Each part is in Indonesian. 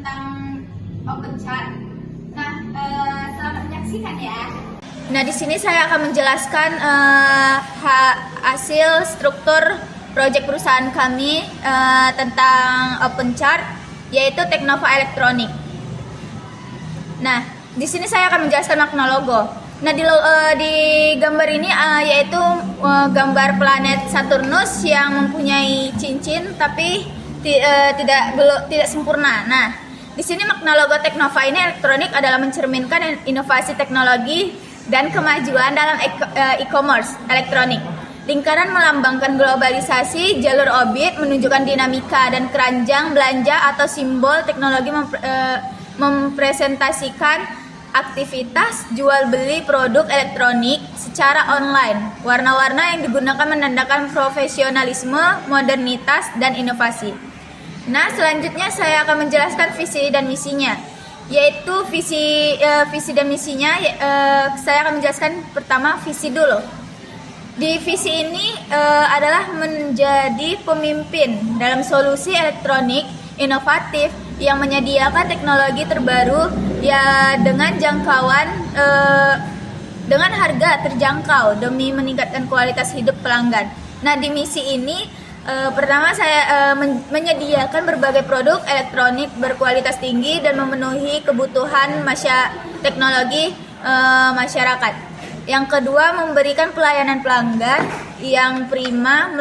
tentang open chart. Nah, selamat menyaksikan ya. Nah, di sini saya akan menjelaskan hasil struktur proyek perusahaan kami tentang open chart, yaitu Teknova Elektronik. Nah, di sini saya akan menjelaskan makna logo. Nah, di gambar ini yaitu gambar planet Saturnus yang mempunyai cincin tapi tidak sempurna. Nah, di sini makna logo Teknova ini elektronik adalah mencerminkan inovasi teknologi dan kemajuan dalam e-commerce elektronik. Lingkaran melambangkan globalisasi, jalur orbit menunjukkan dinamika, dan keranjang belanja atau simbol teknologi mempresentasikan aktivitas jual beli produk elektronik secara online. Warna-warna yang digunakan menandakan profesionalisme, modernitas, dan inovasi. Nah, selanjutnya saya akan menjelaskan visi dan misinya. Yaitu visi dan misinya, saya akan menjelaskan pertama visi dulu. Di visi ini adalah menjadi pemimpin dalam solusi elektronik inovatif yang menyediakan teknologi terbaru ya dengan dengan harga terjangkau demi meningkatkan kualitas hidup pelanggan. Nah, di misi ini pertama saya menyediakan berbagai produk elektronik berkualitas tinggi dan memenuhi kebutuhan teknologi masyarakat. Yang kedua, memberikan pelayanan pelanggan yang prima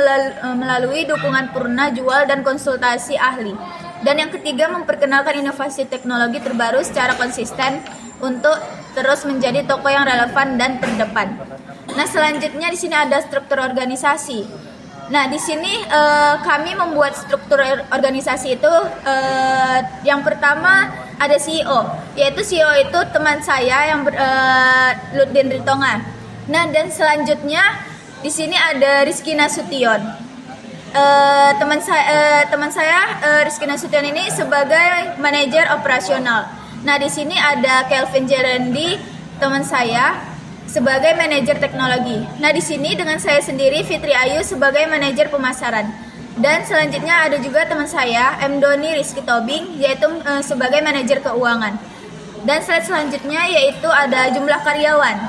melalui dukungan purna jual dan konsultasi ahli. Dan yang ketiga, memperkenalkan inovasi teknologi terbaru secara konsisten untuk terus menjadi toko yang relevan dan terdepan. Nah, selanjutnya di sini ada struktur organisasi. Nah, di sini kami membuat struktur organisasi itu yang pertama ada CEO, yaitu CEO itu teman saya yang Ludin Ritonga. Nah, dan selanjutnya di sini ada Rizky Nasution. Teman saya Rizky Nasution ini sebagai manajer operasional. Nah, di sini ada Kelvin Jerendi, teman saya, sebagai manajer teknologi. Nah, di sini dengan saya sendiri Fitri Ayu sebagai manajer pemasaran. Dan selanjutnya ada juga teman saya M Doni Rizky Tobing, yaitu sebagai manajer keuangan. Dan slide selanjutnya yaitu ada jumlah karyawan.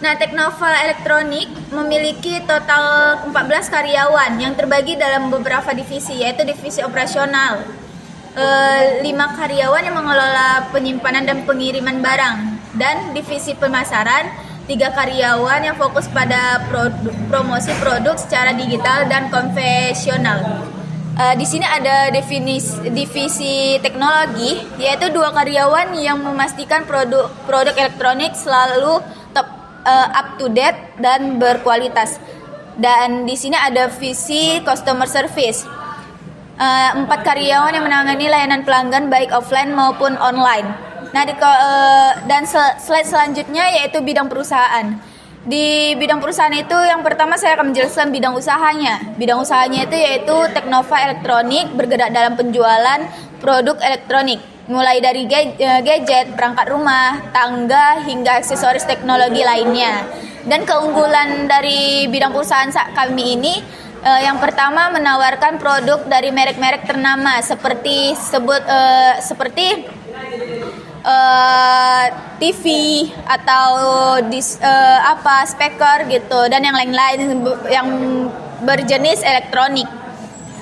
Nah, Teknova Elektronik memiliki total 14 karyawan yang terbagi dalam beberapa divisi, yaitu divisi operasional, 5 karyawan yang mengelola penyimpanan dan pengiriman barang, dan divisi pemasaran, 3 karyawan yang fokus pada promosi produk secara digital dan konvensional. Di sini ada divisi teknologi, yaitu 2 karyawan yang memastikan produk elektronik selalu up to date dan berkualitas. Dan di sini ada visi customer service, 4 karyawan yang menangani layanan pelanggan baik offline maupun online. Nah, dan slide selanjutnya yaitu bidang perusahaan. Di bidang perusahaan itu yang pertama saya akan menjelaskan bidang usahanya. Bidang usahanya itu yaitu Teknova Elektronik bergerak dalam penjualan produk elektronik, mulai dari gadget, perangkat rumah, tangga, hingga aksesoris teknologi lainnya. Dan keunggulan dari bidang perusahaan kami ini, yang pertama menawarkan produk dari merek-merek ternama seperti TV atau speaker gitu, dan yang lain-lain yang berjenis elektronik.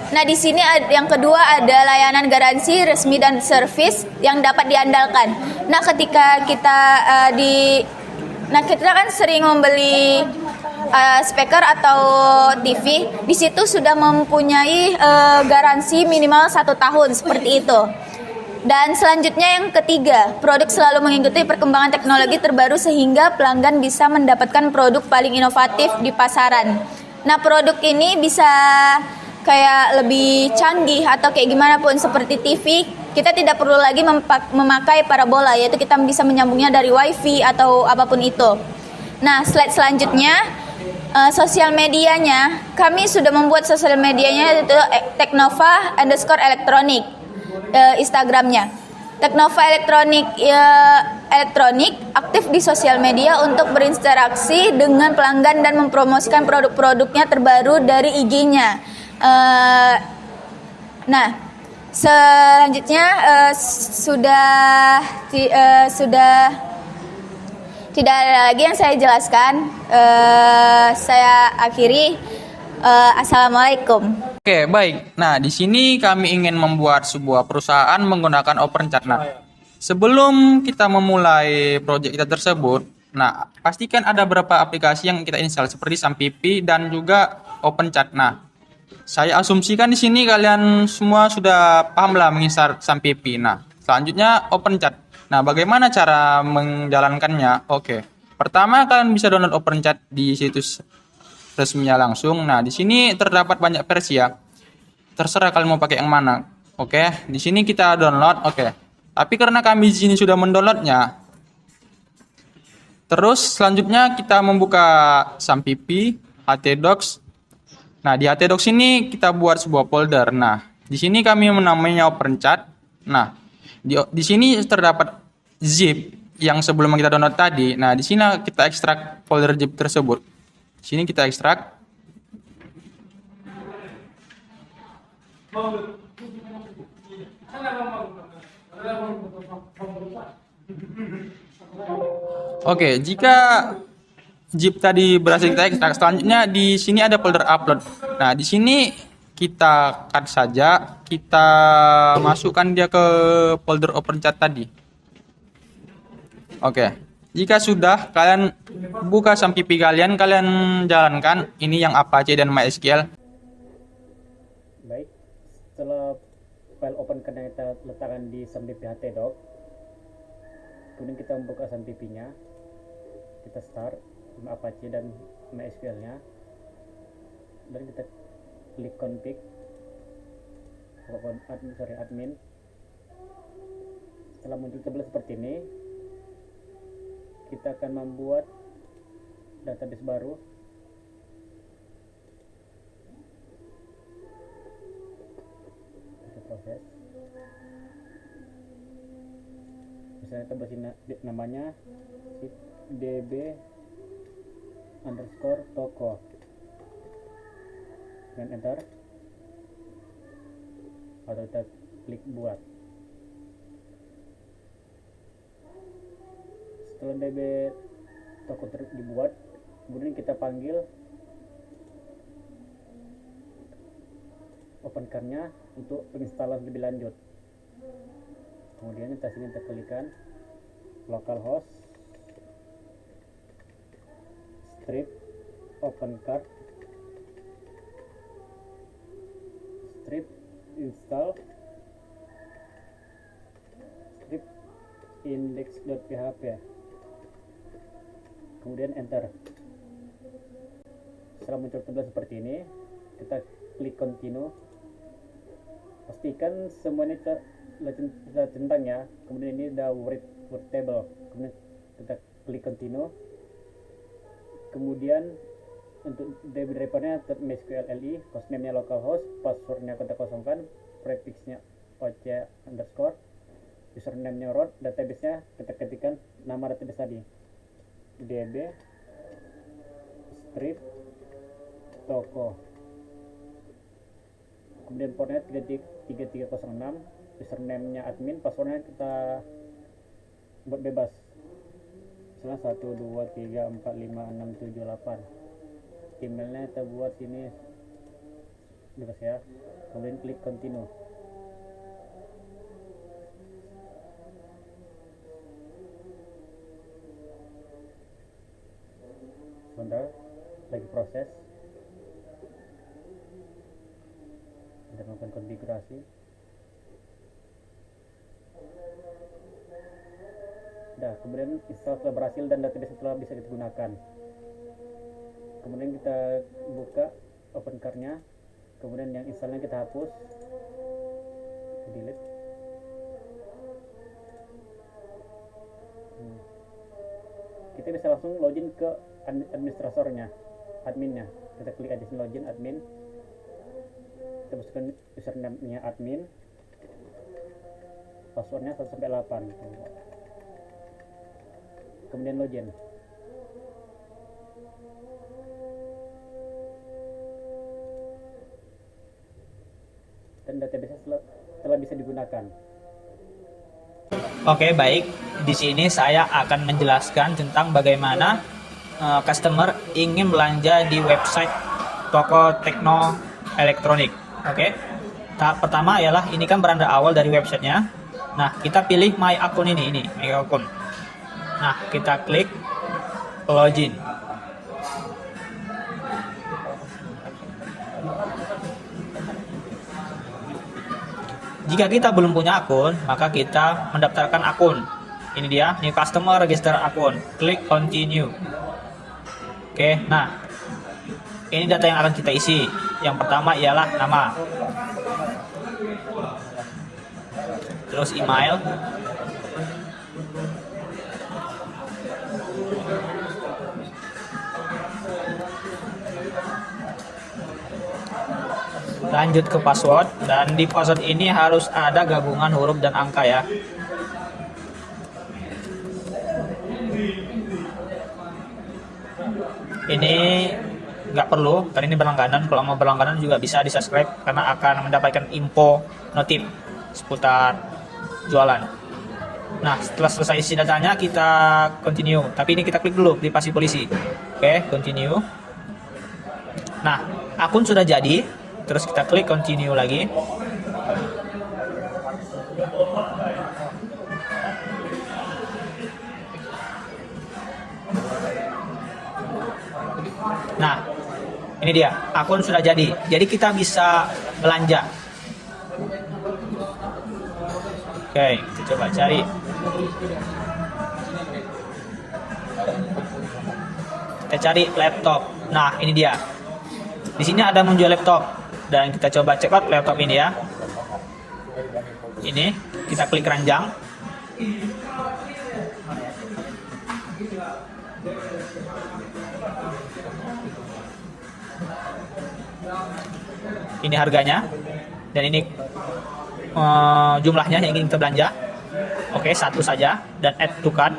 Nah, di sini yang kedua ada layanan garansi resmi dan servis yang dapat diandalkan. Nah, ketika kita kita kan sering membeli speaker atau TV, di situ sudah mempunyai garansi minimal 1 tahun seperti itu. Dan selanjutnya yang ketiga, produk selalu mengikuti perkembangan teknologi terbaru sehingga pelanggan bisa mendapatkan produk paling inovatif di pasaran. Nah, produk ini bisa kayak lebih canggih atau kayak gimana pun, seperti TV, kita tidak perlu lagi memakai parabola, yaitu kita bisa menyambungnya dari wifi atau apapun itu. Nah, slide selanjutnya sosial medianya, kami sudah membuat sosial medianya yaitu Teknova_elektronik, Instagramnya. Teknova Elektronik aktif di sosial media untuk berinteraksi dengan pelanggan dan mempromosikan produk-produknya terbaru dari IG-nya. Nah, Selanjutnya sudah tidak ada lagi yang saya jelaskan. Saya akhiri. Assalamualaikum. Oke, baik. Nah, di sini kami ingin membuat sebuah perusahaan menggunakan OpenChat. Nah, sebelum kita memulai proyek kita tersebut, nah, pastikan ada beberapa aplikasi yang kita install seperti Sampipi dan juga OpenChat. Nah, saya asumsikan di sini kalian semua sudah paham lah menginstal Sampipi. Nah, selanjutnya OpenChat. Nah, bagaimana cara menjalankannya? Oke. Pertama, kalian bisa download OpenChat di situs resminya langsung. Nah, di sini terdapat banyak versi ya. Terserah kalian mau pakai yang mana. Oke, di sini kita download. Oke. Tapi karena kami di sini sudah mendownloadnya, terus selanjutnya kita membuka Sampipi, htdocs. Nah, di htdocs ini kita buat sebuah folder. Nah, di sini kami menamainya OpenChat. Nah, di sini terdapat zip yang sebelum kita download tadi. Nah, di sini kita ekstrak folder zip tersebut. Di sini kita ekstrak. Oke, jika zip tadi berhasil kita ekstrak, selanjutnya di sini ada folder upload. Nah, di sini kita cut saja, kita masukkan dia ke folder OpenChat tadi. Oke. Jika sudah, kalian buka Sampipi kalian jalankan. Ini yang Apache dan MySQL. Baik, setelah file OpenChat yang kita letakkan di Sampipi htdoc, kemudian kita membuka Sampipi-nya, kita start Apache dan MySQL-nya, dan kita klik config, admin. Setelah muncul tabel seperti ini, kita akan membuat database baru. Kita proses. Misalnya kita beri namanya db_toko dan enter, atau kita klik buat. Setelah db toko dibuat, kemudian kita panggil OpenCart-nya untuk penginstalan lebih lanjut. Kemudian kita sini kita klikkan localhost strip OpenCart strip install strip index.php, kemudian enter. Setelah muncul tabel seperti ini, kita klik continue. Pastikan semuanya kita centang ya. Kemudian ini ada word table, kemudian kita klik continue. Kemudian untuk DB drivernya MySQL LI, hostname-nya localhost, passwordnya kita kosongkan, prefixnya oc underscore, username-nya root, database-nya kita ketikkan nama database tadi, db strip toko, kemudian portnya 3306, username-nya admin, passwordnya kita buat bebas, misalnya 123456778, emailnya kita buat sini bebas ya. Kemudian klik continue. Sebentar lagi proses, kita melakukan konfigurasi. Nah, kemudian install telah berhasil dan database telah bisa kita gunakan. Kemudian kita buka OpenCart-nya, kemudian yang installnya kita hapus, delete. Kita bisa langsung login ke administratornya, adminnya. Kita klik aja login admin, kita masukkan username-nya admin, passwordnya 1-8, kemudian login. Dan database telah bisa digunakan. Oke, baik. Di sini saya akan menjelaskan tentang bagaimana customer ingin belanja di website toko tekno elektronik. Oke. Tahap pertama ialah ini kan beranda awal dari websitenya. Nah, kita pilih my account ini my account. Nah, kita klik login. Jika kita belum punya akun, maka kita mendaftarkan akun. Ini dia, new customer register akun. Klik continue. Oke, nah ini data yang akan kita isi. Yang pertama ialah nama, terus email, lanjut ke password, dan di password ini harus ada gabungan huruf dan angka ya. Ini nggak perlu karena ini berlangganan. Kalau mau berlangganan juga bisa di subscribe karena akan mendapatkan info notif seputar jualan. Nah, setelah selesai isi datanya kita continue, tapi ini kita klik dulu privasi polisi. Oke, continue. Nah, akun sudah jadi. Terus kita klik continue lagi. Nah, ini dia, akun sudah jadi. Jadi kita bisa belanja. Oke, kita coba cari. Kita cari laptop. Nah, ini dia. Di sini ada menjual laptop. Dan kita coba check out laptop ini ya. Ini kita klik keranjang. Ini harganya. Dan ini jumlahnya yang ingin kita belanja. Oke, satu saja. Dan add to cart.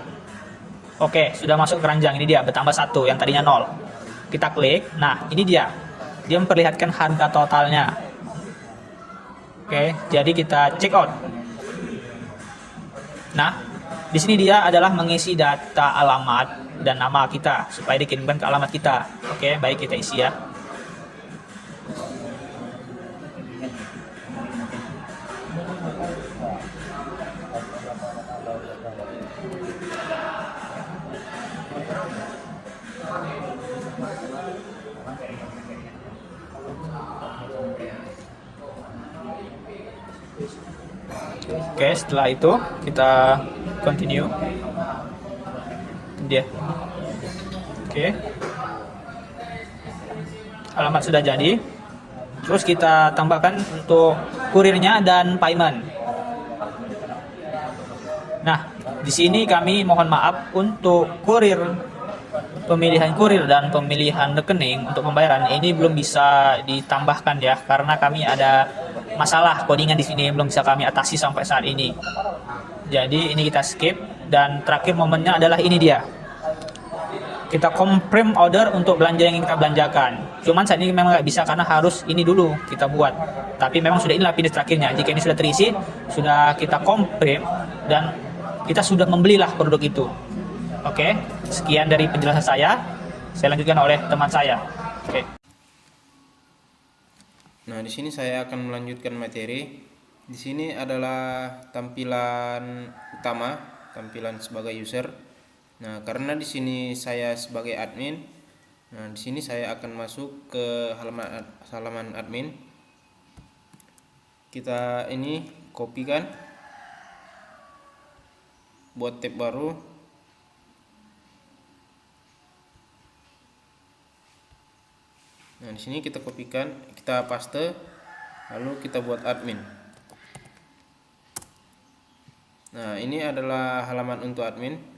Oke, sudah masuk keranjang. Ini dia, bertambah satu yang tadinya 0. Kita klik. Nah, ini dia. Dia memperlihatkan harga totalnya. Oke, jadi kita check out. Nah, di sini dia adalah mengisi data alamat dan nama kita supaya dikirimkan ke alamat kita. Oke, baik, kita isi ya. Oke, setelah itu kita continue. Dia. Oke. Alamat sudah jadi. Terus kita tambahkan untuk kurirnya dan payment. Nah, di sini kami mohon maaf untuk kurir, pemilihan kurir dan pemilihan rekening untuk pembayaran ini belum bisa ditambahkan ya, karena kami ada masalah codingan di sini belum bisa kami atasi sampai saat ini. Jadi ini kita skip, dan terakhir momennya adalah ini dia. Kita confirm order untuk belanja yang ingin kita belanjakan. Cuman saat ini memang nggak bisa karena harus ini dulu kita buat. Tapi memang sudah inilah finish terakhirnya. Jika ini sudah terisi, sudah kita confirm dan kita sudah membelilah produk itu. Oke, sekian dari penjelasan saya. Saya lanjutkan oleh teman saya. Oke. Nah, di sini saya akan melanjutkan materi. Di sini adalah tampilan utama, tampilan sebagai user. Nah, karena di sini saya sebagai admin, nah di sini saya akan masuk ke halaman admin. Kita ini kopikan, buat tab baru. Nah, di sini kita kopikan, kita paste, lalu kita buat admin. Nah, ini adalah halaman untuk admin.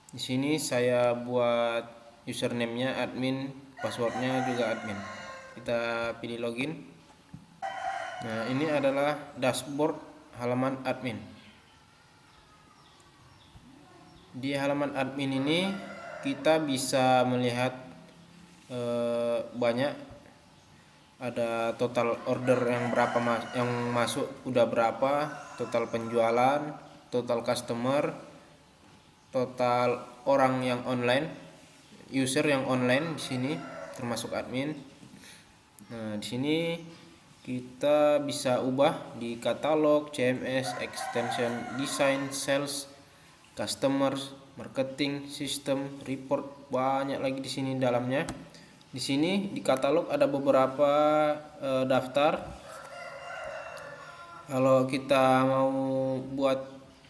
Di sini saya buat username-nya admin, passwordnya juga admin. Kita pilih login. Nah, ini adalah dashboard halaman admin. Di halaman admin ini kita bisa melihat banyak ada total order yang yang masuk udah berapa, total penjualan, total customer, total orang yang online, user yang online di sini termasuk admin. Nah, di sini kita bisa ubah di katalog, CMS, extension, design, sales, customer, marketing, sistem, report, banyak lagi di sini dalamnya. Di sini di katalog ada beberapa daftar. Kalau kita mau buat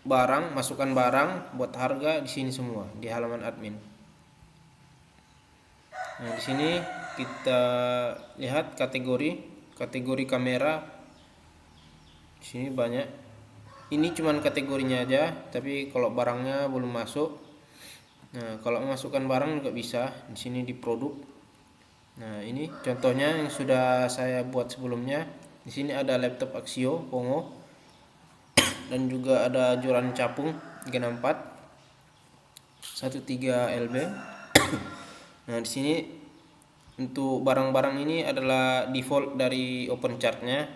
barang, masukkan barang, buat harga di sini semua di halaman admin. Nah, di sini kita lihat kategori kamera. Di sini banyak. Ini cuman kategorinya aja, tapi kalau barangnya belum masuk. Nah, kalau memasukkan barang juga bisa di sini di produk. Nah, ini contohnya yang sudah saya buat sebelumnya. Di sini ada laptop Axio Pongo dan juga ada joran capung Gen 4 13 LB. Nah, di sini untuk barang-barang ini adalah default dari open chart-nya.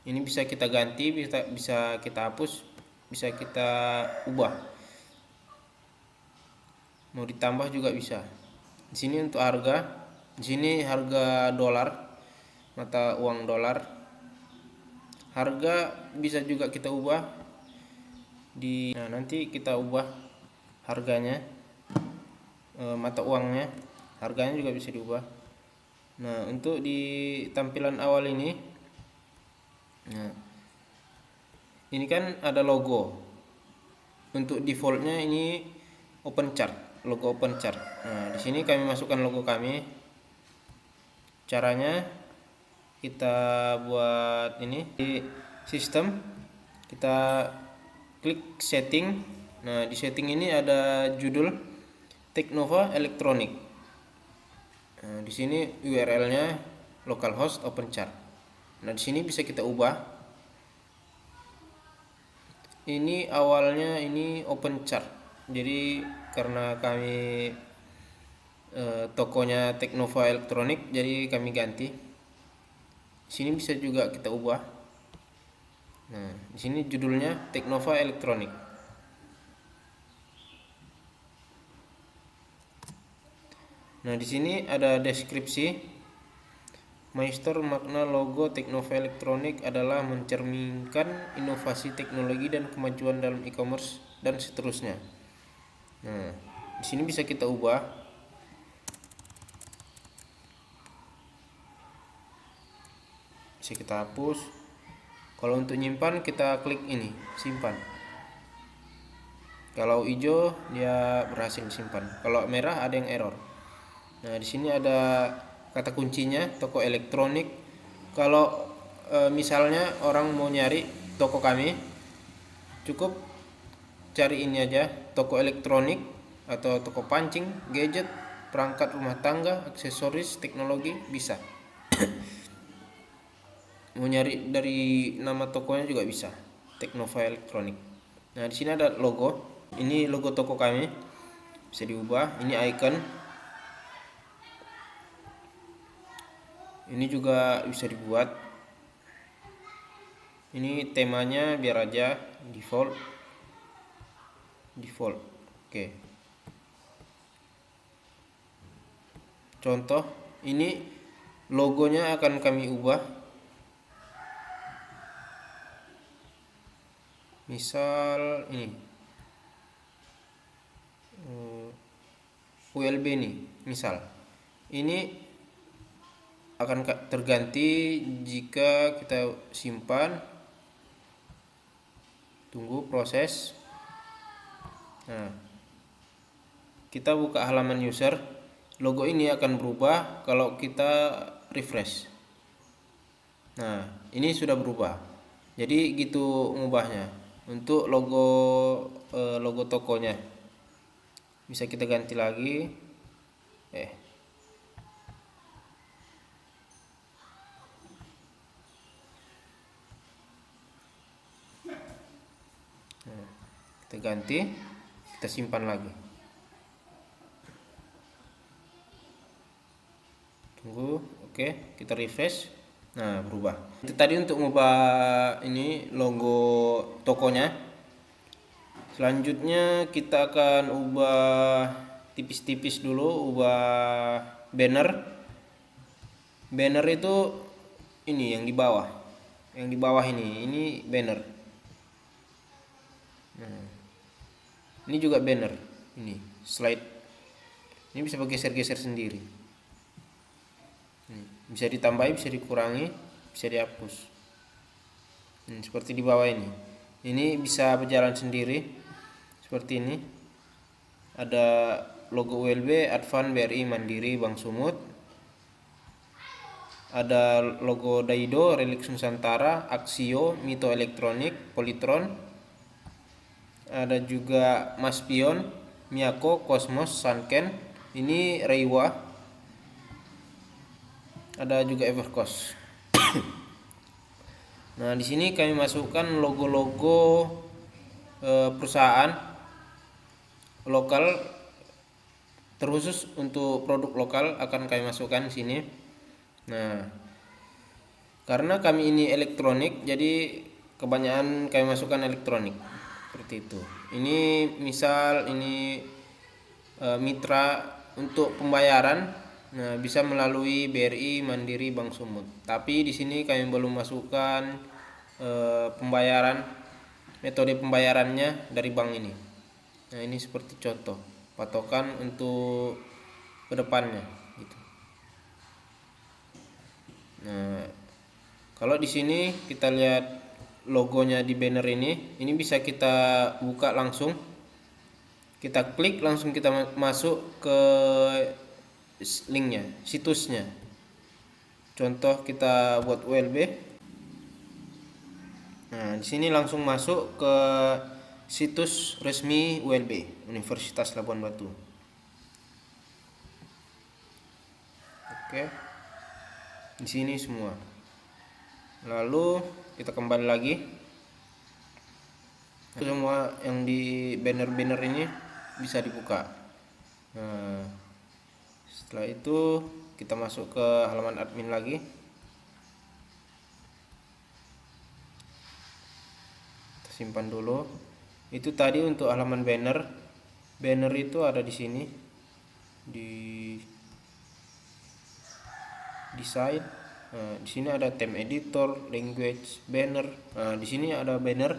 Ini bisa kita ganti, bisa kita hapus, bisa kita ubah. Mau ditambah juga bisa. Di sini untuk harga. Di sini harga dolar, mata uang dolar. Harga bisa juga kita ubah nah, nanti kita ubah harganya, mata uangnya, harganya juga bisa diubah. Nah, untuk di tampilan awal ini, nah, ini kan ada logo. Untuk defaultnya ini open chart, logo open chart. Nah, di sini kami masukkan logo kami. Caranya kita buat ini di sistem, kita klik setting. Nah, di setting ini ada judul Teknova Electronic. Nah, di sini URL-nya localhost open chart. Nah, di sini bisa kita ubah. Ini awalnya ini open chart. Jadi karena kami tokonya Teknova Electronic, jadi kami ganti. Di sini bisa juga kita ubah. Nah, di sini judulnya Teknova Electronic. Nah, di sini ada deskripsi. Master makna logo Teknova Electronic adalah mencerminkan inovasi teknologi dan kemajuan dalam e-commerce dan seterusnya. Nah, di sini bisa kita ubah. Bisa kita hapus. Kalau untuk nyimpan kita klik ini, simpan. Kalau hijau dia berhasil disimpan. Kalau merah ada yang error. Nah, di sini ada kata kuncinya toko elektronik. Kalau misalnya orang mau nyari toko kami, cukup cari ini aja, toko elektronik atau toko pancing, gadget, perangkat rumah tangga, aksesoris, teknologi, bisa. Mau nyari dari nama tokonya juga bisa, Teknova Electronic. Nah, di sini ada logo. Ini logo toko kami, bisa diubah. Ini icon. Ini juga bisa dibuat. Ini temanya biar aja default. Oke. Contoh, ini logonya akan kami ubah. Misal ini ULB nih, misal ini akan terganti jika kita simpan, tunggu proses. Nah, kita buka halaman user, logo ini akan berubah kalau kita refresh. Nah, ini sudah berubah. Jadi gitu ngubahnya. Untuk logo tokonya bisa kita ganti lagi. Kita ganti, kita simpan lagi. Tunggu, oke, kita refresh. Nah, berubah. Itu tadi untuk mengubah ini logo tokonya. Selanjutnya kita akan ubah tipis-tipis dulu, ubah banner. Banner itu ini yang di bawah. Yang di bawah ini banner. Nah, ini juga banner. Ini slide. Ini bisa bergeser-geser sendiri. Bisa ditambahi, bisa dikurangi, bisa dihapus. Seperti di bawah ini. Ini bisa berjalan sendiri seperti ini. Ada logo ULB, Advan, BRI, Mandiri, Bank Sumut. Ada logo Daido, Relix Nusantara, Axio, Mito Elektronik, Polytron. Ada juga Maspion, Miyako, Cosmos, Sanken. Ini Reiwa. Ada juga Evercost. Nah, di sini kami masukkan logo-logo perusahaan lokal, terkhusus untuk produk lokal akan kami masukkan di sini. Nah, karena kami ini elektronik, jadi kebanyakan kami masukkan elektronik seperti itu. Ini misal ini mitra untuk pembayaran. Nah, bisa melalui BRI, Mandiri, Bank Sumut. Tapi di sini kami belum masukkan pembayaran, metode pembayarannya dari bank ini. Nah, ini seperti contoh patokan untuk kedepannya gitu. Nah, kalau di sini kita lihat logonya di banner ini bisa kita buka langsung. Kita klik langsung, kita masuk ke linknya, situsnya. Contoh kita buat ULB. Nah, di sini langsung masuk ke situs resmi ULB, Universitas Labuan Batu. Oke. Di sini semua. Lalu kita kembali lagi. Semua yang di banner-banner ini bisa dibuka. Nah, setelah itu kita masuk ke halaman admin lagi. Kita simpan dulu. Itu tadi untuk halaman banner. Banner itu ada di sini. Di design. Nah, di sini ada theme editor, language, banner. Nah, di sini ada banner.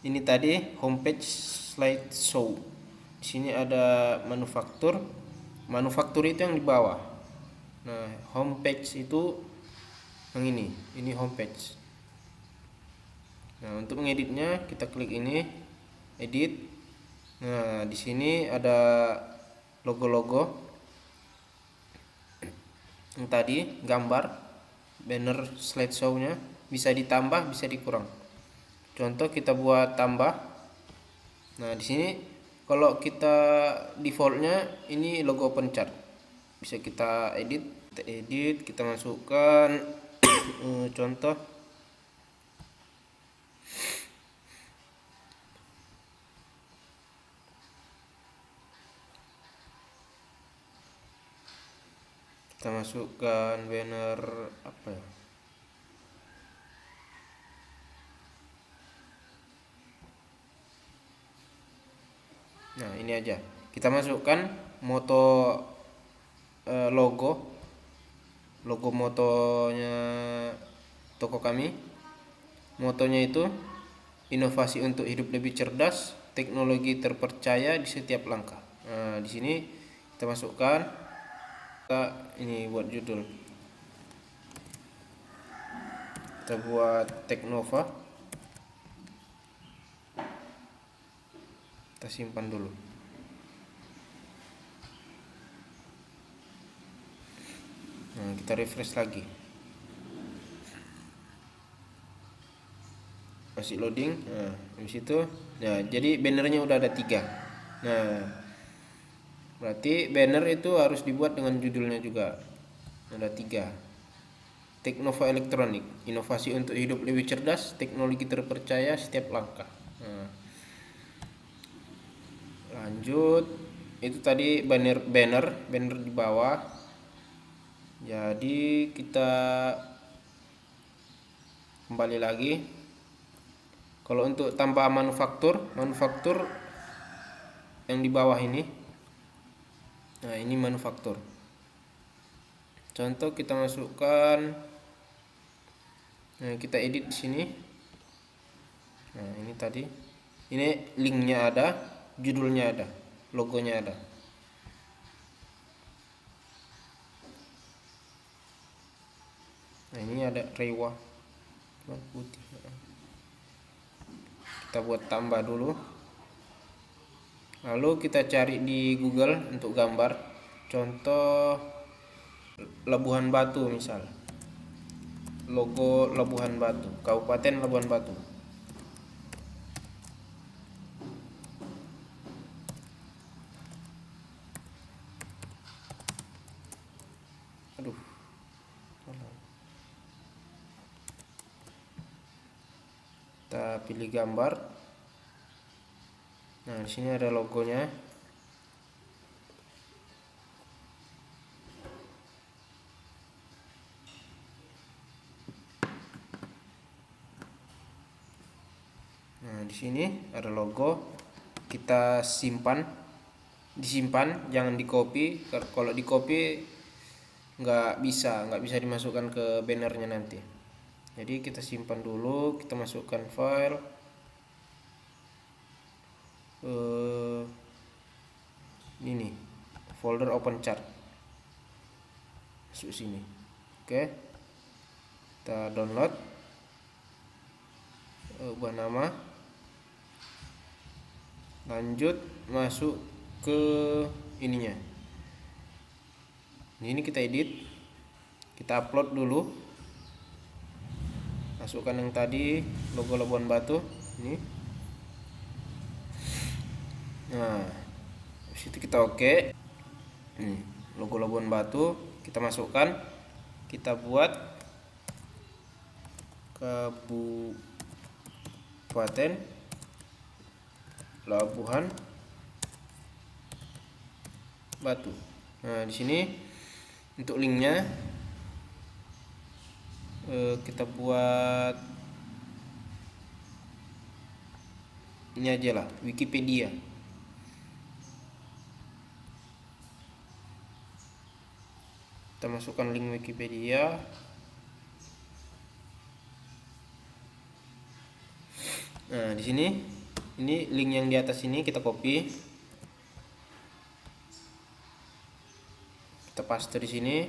Ini tadi homepage slideshow. Di sini ada manufaktur. Manufaktur itu yang di bawah. Nah, homepage itu yang ini homepage. Nah, untuk mengeditnya kita klik ini, edit. Nah, di sini ada logo-logo yang tadi, gambar, banner slideshow-nya bisa ditambah, bisa dikurang. Contoh kita buat tambah. Nah, di sini kalau kita defaultnya ini logo open chart, bisa kita edit, kita masukkan contoh kita masukkan banner apa ya, nah ini aja kita masukkan moto logo motonya toko kami. Motonya itu inovasi untuk hidup lebih cerdas, teknologi terpercaya di setiap langkah. Nah, di sini kita masukkan, ini buat judul, kita buat Teknova, kita simpan dulu. Nah, kita refresh lagi, masih loading. Nah, di situ, nah jadi bannernya udah ada 3. Nah, berarti banner itu harus dibuat dengan judulnya juga. Ada 3. Teknova Elektronik, inovasi untuk hidup lebih cerdas, teknologi terpercaya setiap langkah. Nah, lanjut, itu tadi banner di bawah. Jadi kita kembali lagi. Kalau untuk tambah manufaktur yang di bawah ini, nah ini manufaktur. Contoh kita masukkan, nah kita edit di sini. Nah ini tadi, ini linknya ada, judulnya ada, logonya ada. Nah ini ada Rewa putih. Kita buat tambah dulu. Lalu kita cari di Google untuk gambar. Contoh Labuhan Batu misal. Logo Labuhan Batu, Kabupaten Labuhan Batu. Aduh. Kita pilih gambar. Nah, di sini ada logonya. Nah, di sini ada logo. Kita disimpan, jangan di copy. Kalau di copy nggak bisa dimasukkan ke bannernya nanti. Jadi kita simpan dulu, kita masukkan file. Ini folder open chart, masuk sini. Oke, kita download, ubah nama, lanjut masuk ke ininya. Ini kita edit, kita upload dulu, masukkan yang tadi logo Labuan Batu ini. Nah, situ kita oke. Nih, logo Labuan Batu kita masukkan, kita buat Kabupaten Labuhan Batu. Nah, di sini untuk linknya kita buat ini aja lah, Wikipedia. Kita masukkan link Wikipedia. Nah, di sini ini link yang di atas ini kita copy. Kita paste di sini.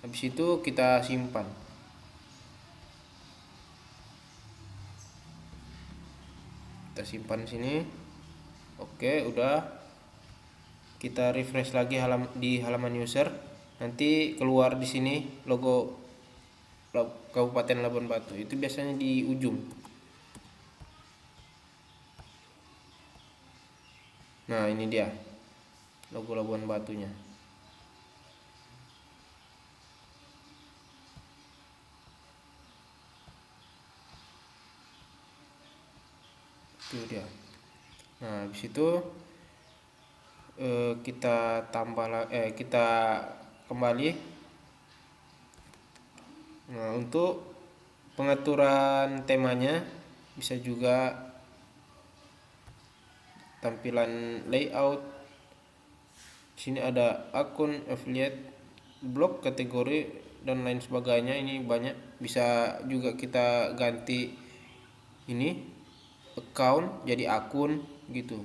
Habis itu kita simpan. Kita simpan di sini. Oke, udah. Kita refresh lagi di halaman user. Nanti keluar di sini logo Kabupaten Labuan Batu. Itu biasanya di ujung. Nah, ini dia logo Labuan Batunya. Itu dia. Nah, habis itu kita kembali. Nah, untuk pengaturan temanya bisa juga tampilan layout. Sini ada akun, affiliate, blog, kategori dan lain sebagainya. Ini banyak, bisa juga kita ganti ini account jadi akun gitu.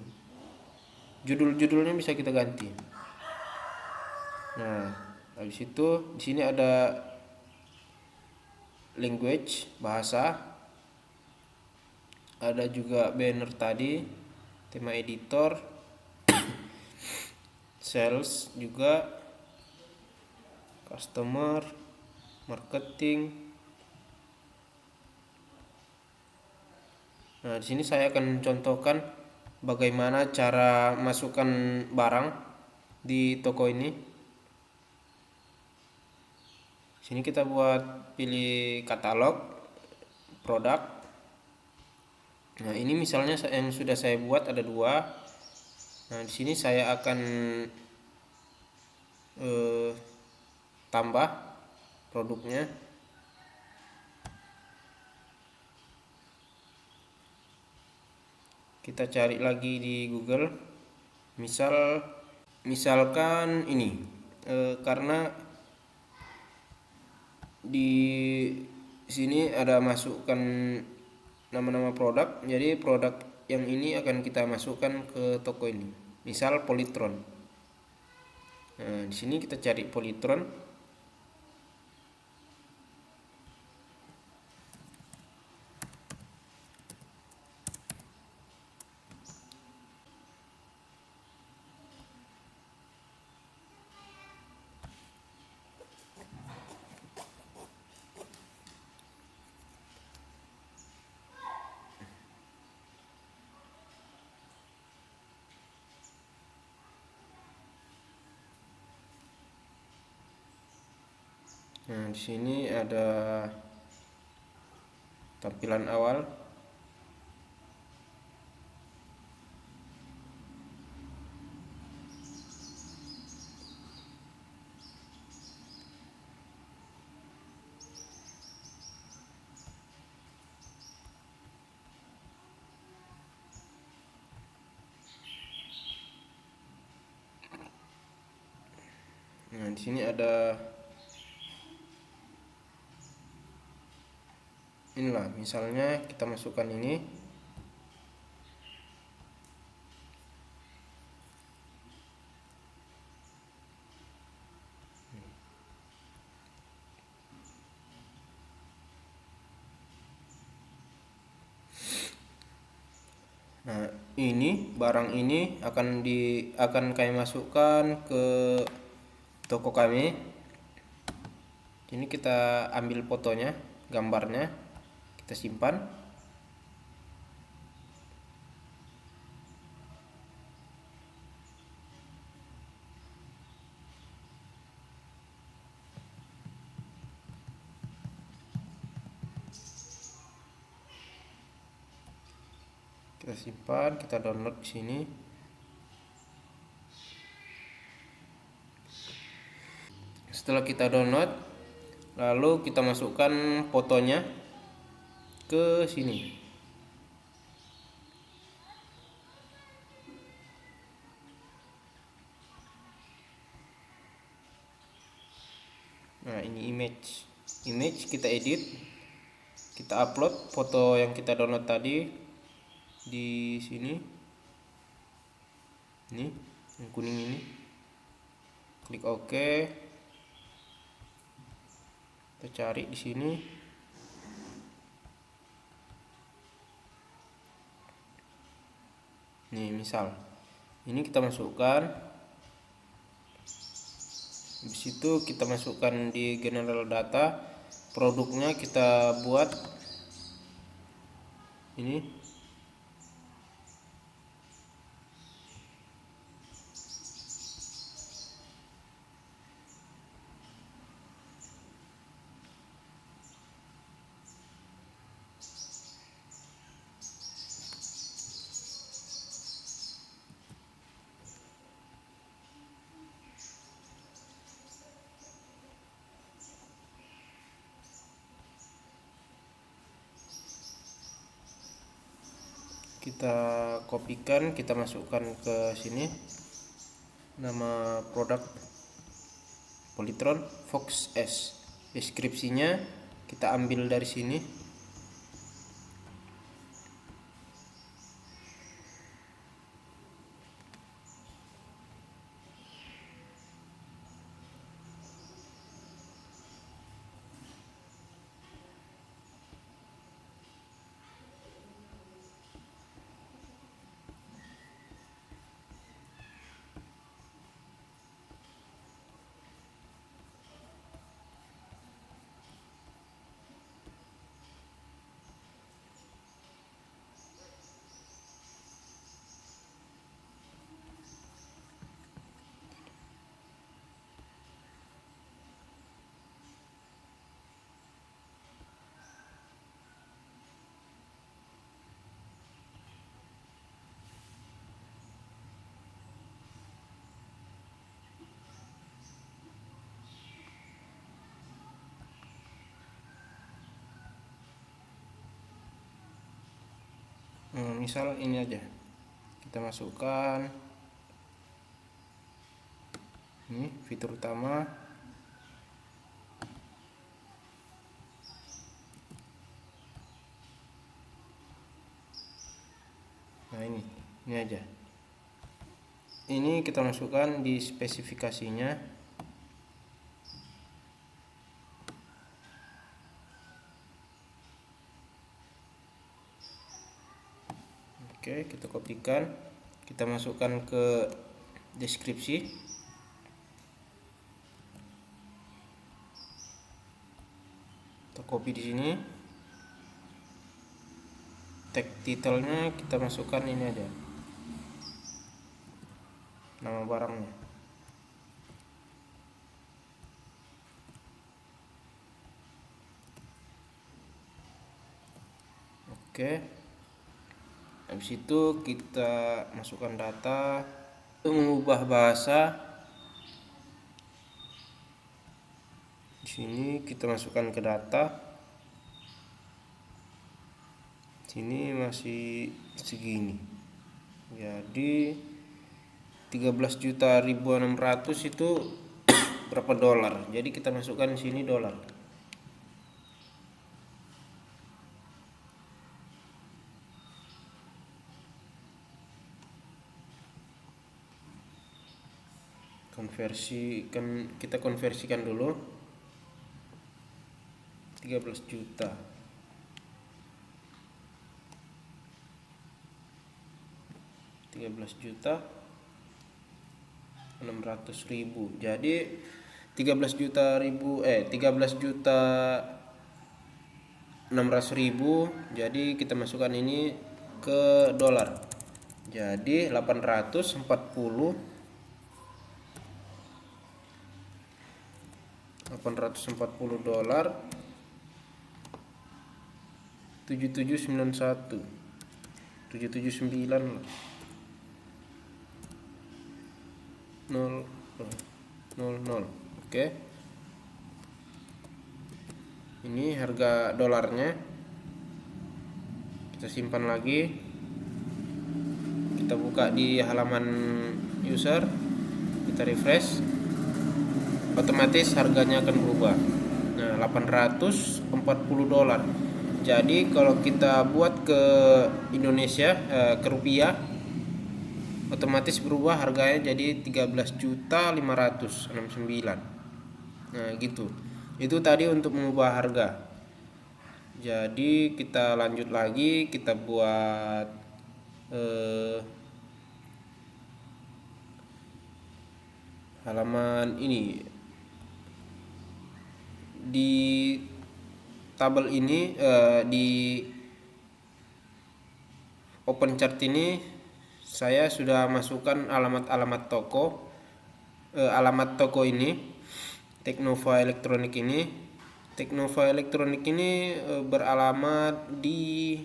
Judul-judulnya bisa kita ganti. Nah, habis itu di sini ada language, bahasa. Ada juga banner tadi, tema editor, sales juga, customer, marketing. Nah, di sini saya akan contohkan bagaimana cara masukkan barang di toko ini. Sini kita buat pilih katalog produk. Nah, ini misalnya yang sudah saya buat ada 2. Nah, di sini saya akan tambah produknya. Kita cari lagi di Google, misalkan ini, karena di sini ada masukkan nama-nama produk, jadi produk yang ini akan kita masukkan ke toko ini, misal Polytron. Nah, di sini kita cari Polytron. Nah, di sini ada tampilan awal. Nah, di sini ada inilah, misalnya kita masukkan ini. Nah, ini barang ini akan kami masukkan ke toko kami. Ini kita ambil fotonya, gambarnya, kita simpan. Kita download di sini. Setelah kita download, lalu kita masukkan fotonya ke sini. Nah, ini image kita edit, kita upload foto yang kita download tadi di sini. Ini yang kuning ini, klik OK. Kita cari di sini. Nih, misal ini kita masukkan. Habis itu kita masukkan di general data, produknya kita buat ini. Kita kopikan, kita masukkan ke sini nama produk Polytron Fox S. Deskripsinya kita ambil dari sini. Misal ini aja. kita masukkan ini fitur utama. Nah ini aja. Ini kita masukkan di spesifikasinya. Oke, kita kopikan, kita masukkan ke deskripsi. Kita copy di sini. Tag title-nya kita masukkan ini aja, nama barangnya. Oke, habis itu kita masukkan data. Untuk mengubah bahasa, di sini kita masukkan ke data. Sini masih segini, jadi 13.600.000 itu berapa dolar, jadi kita masukkan di sini dolar. Kita konversikan dulu 13 juta. 13.600.000. Jadi 13.600.000. Jadi kita masukkan ini ke dolar. Jadi 840 dolar 7791 779 0 0. Oke, ini harga dolarnya. Kita simpan lagi, kita buka di halaman user, kita refresh, otomatis harganya akan berubah. Nah, 840 dolar. Jadi kalau kita buat ke Indonesia, ke rupiah, otomatis berubah harganya jadi 13.569.000. Nah gitu, itu tadi untuk mengubah harga. Jadi kita lanjut lagi, kita buat halaman ini. Di tabel ini, di open chart ini saya sudah masukkan alamat toko. Alamat toko ini Teknova Elektronik ini. Teknova Elektronik ini beralamat di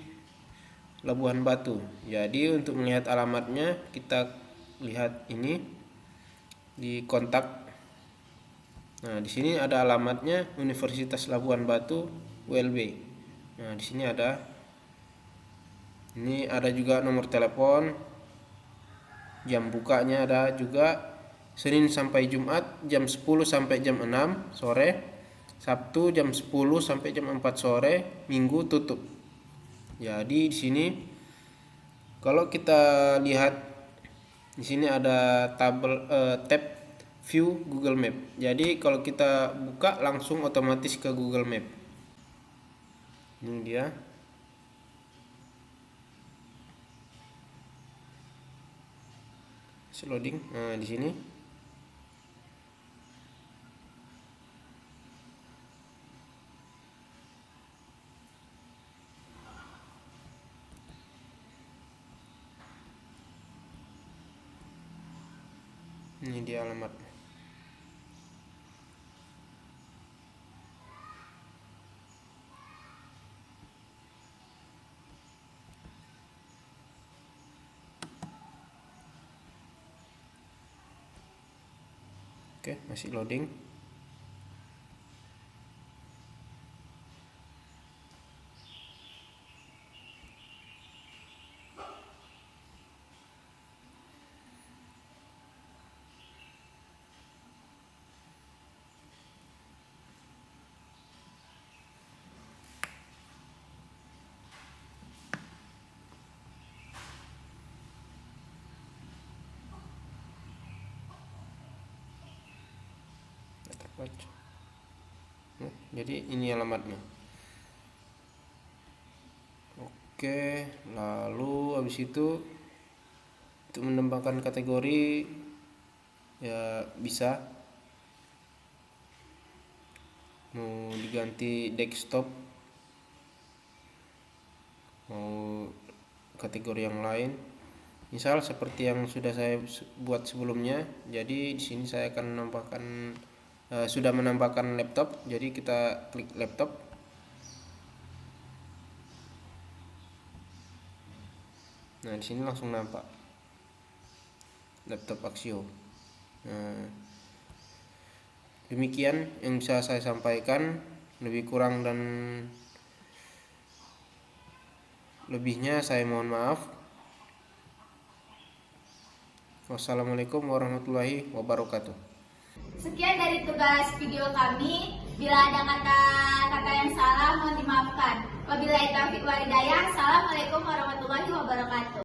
Labuhan Batu. Jadi untuk melihat alamatnya, kita lihat ini di kontak. Nah, di sini ada alamatnya Universitas Labuhan Batu ULB. Nah, di sini ada. Ini ada juga nomor telepon. Jam bukanya ada juga, Senin sampai Jumat jam 10 sampai jam 6 sore, Sabtu jam 10 sampai jam 4 sore, Minggu tutup. Jadi di sini kalau kita lihat di sini ada tab view Google Map. Jadi kalau kita buka langsung otomatis ke Google Map. Ini dia. Loading. Nah, di sini dia alamat. Oke, masih loading. Nah, jadi ini alamatnya. Oke, lalu habis itu untuk menambahkan kategori ya bisa mau diganti desktop, mau kategori yang lain, misal seperti yang sudah saya buat sebelumnya. Jadi di sini saya akan menambahkan sudah menambahkan laptop, jadi kita klik laptop. Nah, di sini langsung nampak laptop Axio. Nah, demikian yang bisa saya sampaikan, lebih kurang dan lebihnya saya mohon maaf. Wassalamualaikum warahmatullahi wabarakatuh. Sekian dari tugas video kami. Bila ada kata-kata yang salah, mohon dimaafkan. Wabillahi taufiq wal hidayah. Assalamualaikum warahmatullahi wabarakatuh.